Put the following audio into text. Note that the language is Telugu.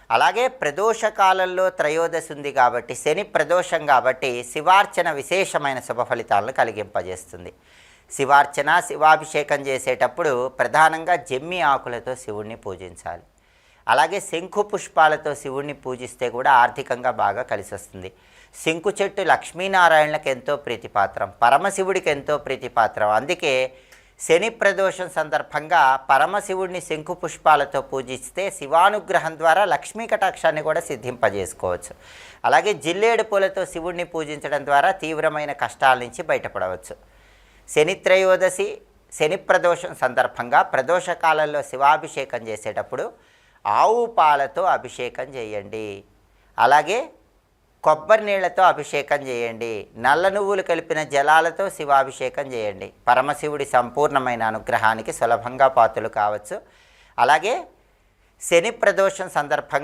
అలాగే ప్రదోష కాలంలో త్రయోదశి ఉంది కాబట్టి, శని ప్రదోషం కాబట్టి శివార్చన విశేషమైన శుభ ఫలితాలను కలిగింపజేస్తుంది. శివార్చన, శివాభిషేకం చేసేటప్పుడు ప్రధానంగా జమ్మి ఆకులతో శివుణ్ణి పూజించాలి. అలాగే శంకు పుష్పాలతో శివుణ్ణి పూజిస్తే కూడా ఆర్థికంగా బాగా కలిసి వస్తుంది. శంకు చెట్టు లక్ష్మీనారాయణలకు ఎంతో ప్రీతిపాత్రం, పరమశివుడికి ఎంతో ప్రీతిపాత్రం. అందుకే శని ప్రదోషం సందర్భంగా పరమశివుడిని శంకు పుష్పాలతో పూజిస్తే శివానుగ్రహం ద్వారా లక్ష్మీ కటాక్షాన్ని కూడా సిద్ధింపజేసుకోవచ్చు. అలాగే జిల్లేడు పూలతో శివుడిని పూజించడం ద్వారా తీవ్రమైన కష్టాల నుంచి బయటపడవచ్చు. శని త్రయోదశి, శని ప్రదోషం సందర్భంగా ప్రదోష కాలంలో శివాభిషేకం చేసేటప్పుడు ఆవు పాలతో అభిషేకం చేయండి. అలాగే కొబ్బరి నీళ్లతో అభిషేకం చేయండి. నల్ల నువ్వులు కలిపిన జలాలతో శివాభిషేకం చేయండి. పరమశివుడి సంపూర్ణమైన అనుగ్రహానికి సులభంగా పాత్రలు కావచ్చు. అలాగే శని ప్రదోషం సందర్భంగా